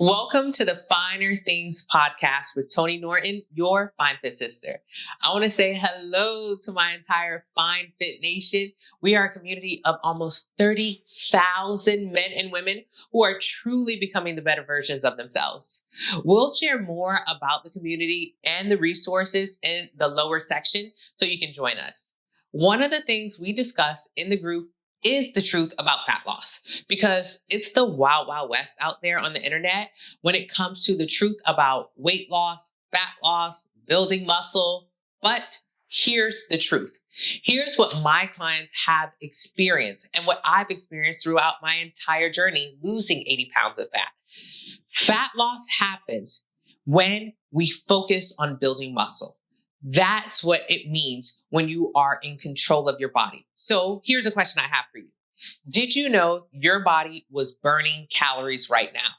Welcome to the Finer Things podcast with Toni Norton, your Fine Fit sister. I want to say hello to my entire Fine Fit Nation. We are a community of almost 30,000 men and women who are truly becoming the better versions of themselves. We'll share more about the community and the resources in the lower section so you can join us. One of the things we discuss in the group is the truth about fat loss, because it's the wild, wild west out there on the internet when it comes to the truth about weight loss, fat loss, building muscle. But here's the truth. Here's what my clients have experienced and what I've experienced throughout my entire journey losing 80 pounds of fat. Fat loss happens when we focus on building muscle. That's what it means when you are in control of your body. So here's a question I have for you. Did you know your body was burning calories right now?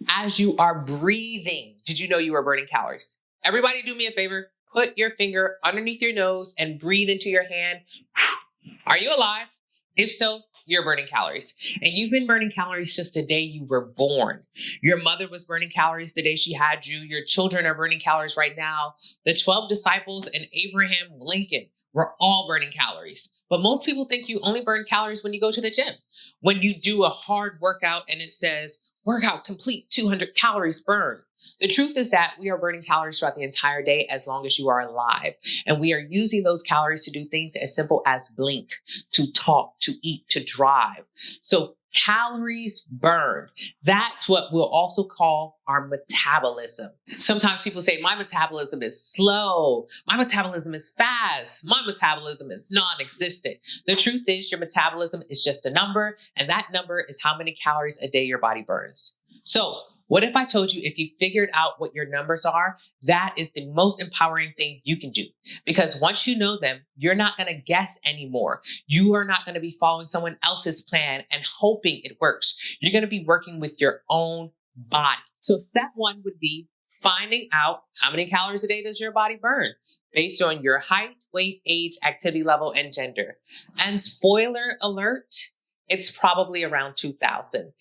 As you are breathing, did you know you were burning calories? Everybody do me a favor. Put your finger underneath your nose and breathe into your hand. Are you alive? If so, you're burning calories. And you've been burning calories since the day you were born. Your mother was burning calories the day she had you. Your children are burning calories right now. The 12 disciples and Abraham Lincoln were all burning calories. But most people think you only burn calories when you go to the gym. When you do a hard workout and it says, workout complete, 200 calories burned. The truth is that we are burning calories throughout the entire day as long as you are alive. And we are using those calories to do things as simple as blink, to talk, to eat, to drive. So calories burned. That's what we'll also call our metabolism. Sometimes people say, my metabolism is slow. My metabolism is fast. My metabolism is non-existent. The truth is your metabolism is just a number, and that number is how many calories a day your body burns. So what if I told you if you figured out what your numbers are, that is the most empowering thing you can do? Because once you know them, you're not going to guess anymore. You are not going to be following someone else's plan and hoping it works. You're going to be working with your own body. So step one would be finding out how many calories a day does your body burn based on your height, weight, age, activity level, and gender. And spoiler alert, it's probably around 2,000.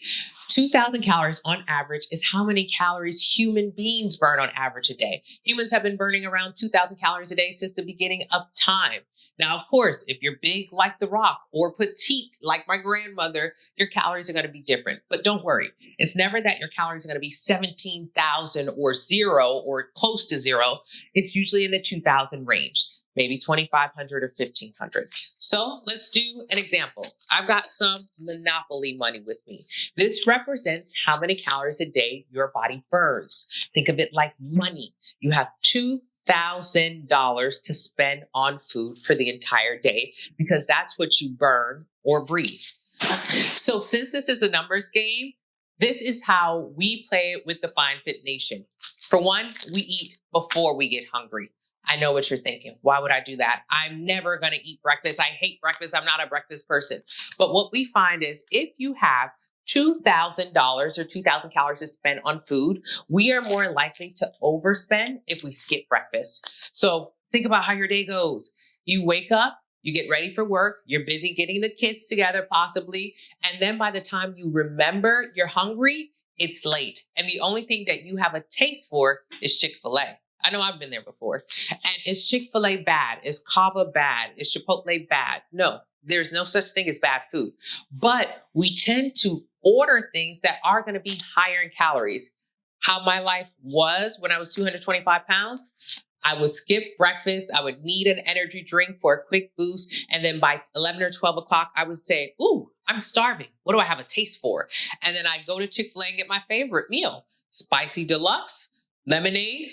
2,000 calories on average is how many calories human beings burn on average a day. Humans have been burning around 2,000 calories a day since the beginning of time. Now, of course, if you're big like The Rock or petite like my grandmother, your calories are going to be different. But don't worry. It's never that your calories are going to be 17,000 or zero or close to zero. It's usually in the 2,000 range. Maybe 2,500 or 1,500. So let's do an example. I've got some Monopoly money with me. This represents how many calories a day your body burns. Think of it like money. You have $2,000 to spend on food for the entire day because that's what you burn or breathe. So since this is a numbers game, this is how we play it with the Fine Fit Nation. For one, we eat before we get hungry. I know what you're thinking. Why would I do that? I'm never going to eat breakfast. I hate breakfast. I'm not a breakfast person. But what we find is if you have $2,000 or 2,000 calories to spend on food, we are more likely to overspend if we skip breakfast. So think about how your day goes. You wake up, you get ready for work, you're busy getting the kids together possibly, and then by the time you remember you're hungry, it's late. And the only thing that you have a taste for is Chick-fil-A. I know I've been there before. And is Chick-fil-A bad? Is Kava bad? Is Chipotle bad? No, there's no such thing as bad food. But we tend to order things that are going to be higher in calories. How my life was when I was 225 pounds, I would skip breakfast. I would need an energy drink for a quick boost. And then by 11 or 12 o'clock, I would say, ooh, I'm starving. What do I have a taste for? And then I'd go to Chick-fil-A and get my favorite meal. Spicy deluxe, lemonade,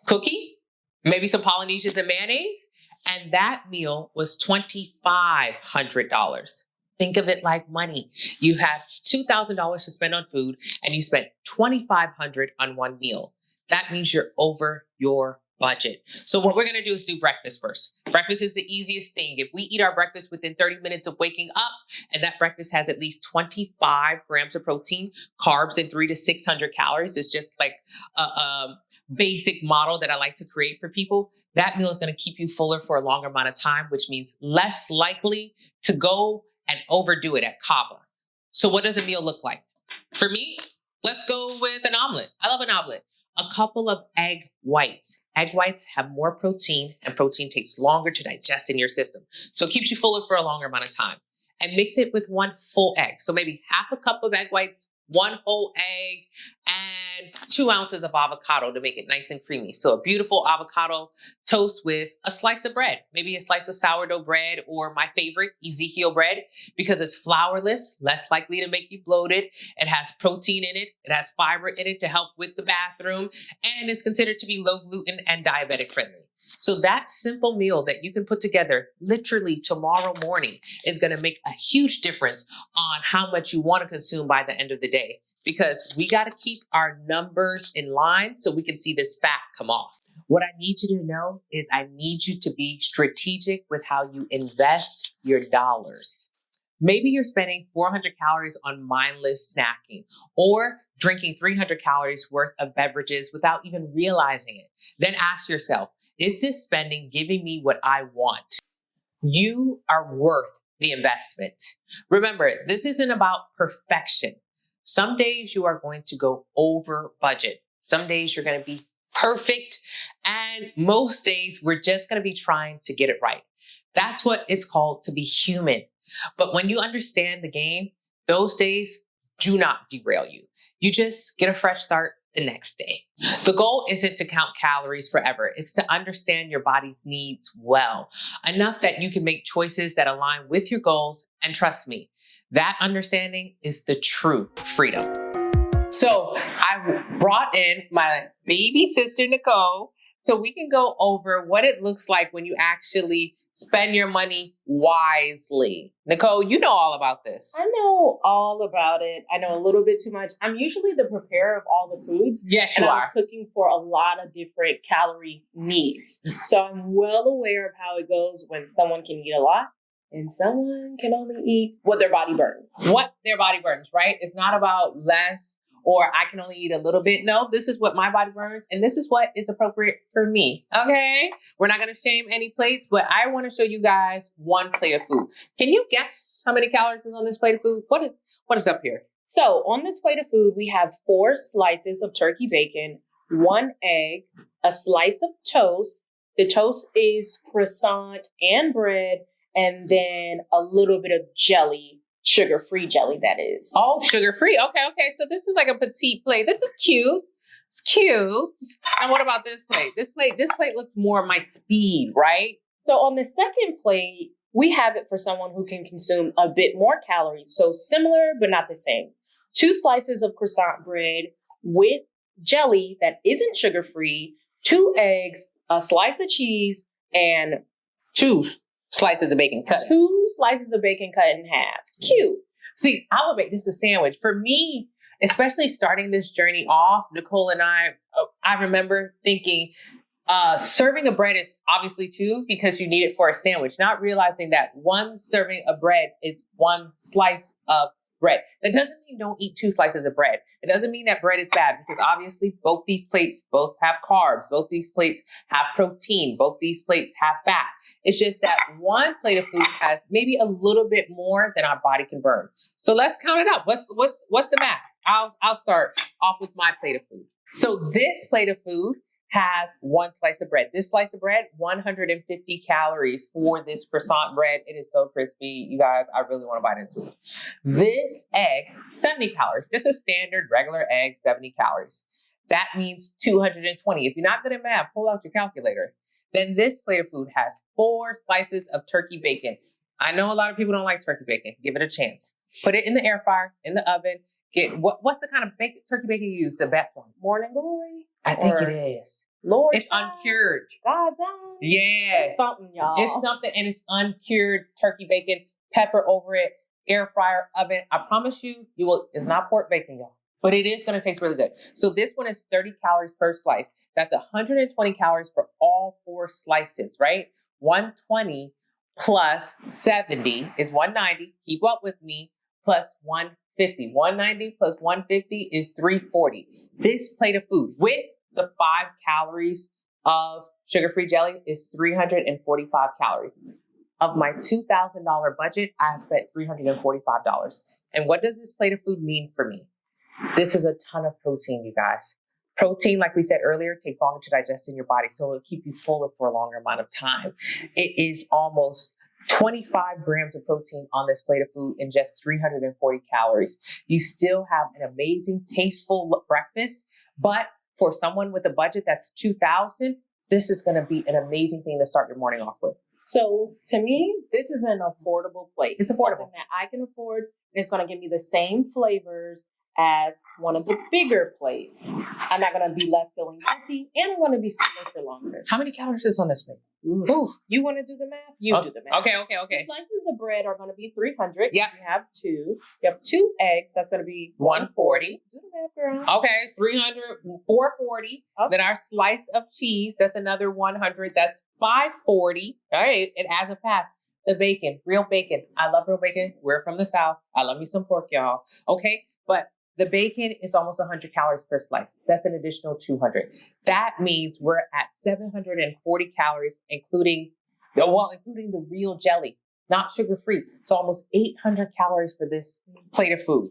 cookie, maybe some Polynesians and mayonnaise. And that meal was $2,500. Think of it like money. You have $2,000 to spend on food and you spent $2,500 on one meal. That means you're over your budget. So what we're going to do is do breakfast first. Breakfast is the easiest thing. If we eat our breakfast within 30 minutes of waking up, and that breakfast has at least 25 grams of protein, carbs, and 300 to 600 calories, it's just like a basic model that I like to create for people. That meal is going to keep you fuller for a longer amount of time, which means less likely to go and overdo it at Kava. So what does a meal look like? For me, Let's go with an omelet. I love an omelet. A couple of egg whites. Egg whites have more protein, and protein takes longer to digest in your system. So it keeps you fuller for a longer amount of time. And mix it with one full egg. So maybe half a cup of egg whites, one whole egg, and 2 ounces of avocado to make it nice and creamy. So a beautiful avocado toast with a slice of bread, maybe a slice of sourdough bread, or my favorite, Ezekiel bread, because it's flourless, less likely to make you bloated. It has protein in it. It has fiber in it to help with the bathroom, and it's considered to be low gluten and diabetic friendly. So that simple meal that you can put together literally tomorrow morning is going to make a huge difference on how much you want to consume by the end of the day, because we got to keep our numbers in line so we can see this fat come off. What I need you to know is I need you to be strategic with how you invest your dollars. Maybe you're spending 400 calories on mindless snacking or drinking 300 calories worth of beverages without even realizing it. Then ask yourself, is this spending giving me what I want? You are worth the investment. Remember, this isn't about perfection. Some days you are going to go over budget. Some days you're going to be perfect. And most days we're just going to be trying to get it right. That's what it's called to be human. But when you understand the game, those days do not derail you. You just get a fresh start the next day. The goal isn't to count calories forever. It's to understand your body's needs well, enough that you can make choices that align with your goals. And trust me, that understanding is the true freedom. So I brought in my baby sister, Nicole, so we can go over what it looks like when you actually spend your money wisely. Nicole, you know all about this. I know all about it. I know a little bit too much. I'm usually the preparer of all the foods. Yes, you and are. I'm cooking for a lot of different calorie needs. So I'm well aware of how it goes when someone can eat a lot and someone can only eat what their body burns. What their body burns, right? It's not about less or I can only eat a little bit. No, this is what my body burns, and this is what is appropriate for me. Okay? We're not going to shame any plates, but I want to show you guys one plate of food. Can you guess how many calories is on this plate of food? What is up here? So on this plate of food, we have 4 slices of turkey bacon, 1 egg, a slice of toast. The toast is croissant and bread, and then a little bit of jelly. Sugar-free jelly, that is. Oh, sugar-free. Okay. So this is like a petite plate. This is cute. It's cute. And what about this plate? This plate looks more my speed, right? So on the second plate, we have it for someone who can consume a bit more calories. So similar, but not the same. 2 slices of croissant bread with jelly that isn't sugar-free, 2 eggs, a slice of cheese, and 2 slices of bacon cut. 2 slices of bacon cut in half. Cute. See, I would make this a sandwich. For me, especially starting this journey off, Nicole and I remember thinking, serving of bread is obviously 2 because you need it for a sandwich, not realizing that 1 serving of bread is 1 slice of bread. That doesn't mean don't eat 2 slices of bread. It doesn't mean that bread is bad, because obviously both these plates both have carbs. Both these plates have protein. Both these plates have fat. It's just that one plate of food has maybe a little bit more than our body can burn. So let's count it up. What's the math? I'll start off with my plate of food. So this plate of food has 1 slice of bread. This slice of bread, 150 calories for this croissant bread. It is so crispy, you guys. I really want to bite into it. This egg, 70 calories. Just a standard regular egg, 70 calories. That means 220. If you're not good at math, pull out your calculator. Then this plate of food has 4 slices of turkey bacon. I know a lot of people don't like turkey bacon. Give it a chance. Put it in the air fryer, in the oven. What's the kind of turkey bacon you use? The best one? Morning Glory? I think it is. Lord, it's uncured. God's own. Yeah. It's something, y'all. It's something, and it's uncured turkey bacon, pepper over it, air fryer, oven. I promise you will. It's not pork bacon, y'all, but it is going to taste really good. So this one is 30 calories per slice. That's 120 calories for all 4 slices, right? 120 plus 70 is 190. Keep up with me. Plus 150. 190 plus 150 is 340. This plate of food with the 5 calories of sugar-free jelly is 345 calories. Of my $2,000 budget, I have spent $345. And what does this plate of food mean for me? This is a ton of protein, you guys. Protein, like we said earlier, takes longer to digest in your body, so it'll keep you fuller for a longer amount of time. It is almost 25 grams of protein on this plate of food and just 340 calories. You still have an amazing, tasteful breakfast, but for someone with a budget that's $2,000, this is going to be an amazing thing to start your morning off with. So to me, this is an affordable plate. It's affordable. Something that I can afford. And it's going to give me the same flavors as one of the bigger plates. I'm not going to be left feeling empty, and I'm going to be fuller for longer. How many calories is on this plate? Ooh. You want to do the math? You do the math. Okay. The slices of bread are going to be 300. Yeah. You have two. You have 2 eggs. That's going to be 140. Do the math, girl. Okay, 300, 440. Okay. Then our slice of cheese, that's another 100. That's 540. All right, it adds up fast. The bacon, real bacon. I love real bacon. We're from the South. I love me some pork, y'all. Okay, but the bacon is almost 100 calories per slice. That's an additional 200. That means we're at 740 calories, including the real jelly, not sugar-free. So almost 800 calories for this plate of food.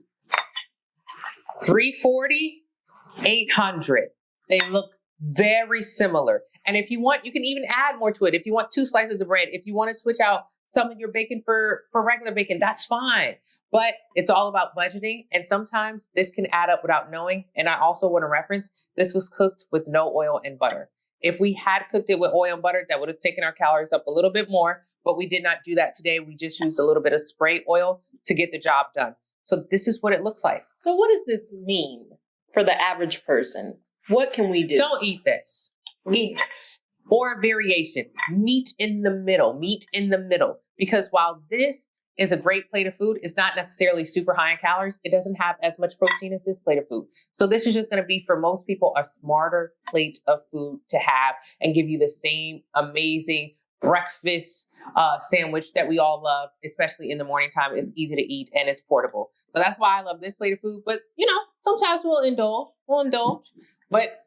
340, 800. They look very similar. And if you want, you can even add more to it. If you want 2 slices of bread, if you want to switch out some of your bacon for regular bacon, that's fine. But it's all about budgeting. And sometimes this can add up without knowing. And I also want to reference, this was cooked with no oil and butter. If we had cooked it with oil and butter, that would have taken our calories up a little bit more. But we did not do that today. We just used a little bit of spray oil to get the job done. So this is what it looks like. So what does this mean for the average person? What can we do? Don't eat this. Eat this. Or variation. Meat in the middle. Because while this is a great plate of food, it's not necessarily super high in calories. It doesn't have as much protein as this plate of food. So this is just going to be, for most people, a smarter plate of food to have and give you the same amazing breakfast sandwich that we all love, especially in the morning time. It's easy to eat and it's portable. So that's why I love this plate of food. But, sometimes we'll indulge. But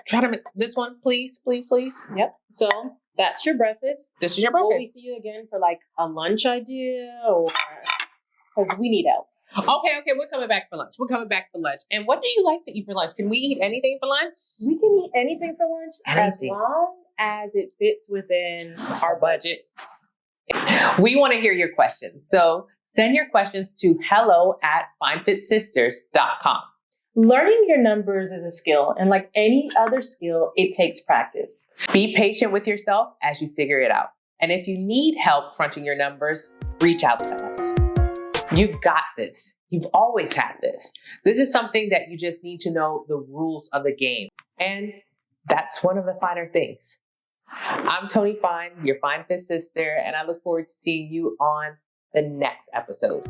try to make this one, please. Yep. So that's your breakfast. This is your breakfast. Will we see you again for like a lunch idea, or because we need help? Okay. We're coming back for lunch. And what do you like to eat for lunch? Can we eat anything for lunch? We can eat anything for lunch as long as it fits within our budget. We want to hear your questions. So send your questions to hello@finefitsisters.com. Learning your numbers is a skill, and like any other skill, it takes practice. Be patient with yourself as you figure it out. And if you need help crunching your numbers, reach out to us. You've got this. You've always had this. This is something that you just need to know the rules of the game. And that's one of the finer things. I'm Toni Fine, your Fine Fit Sister, and I look forward to seeing you on the next episode.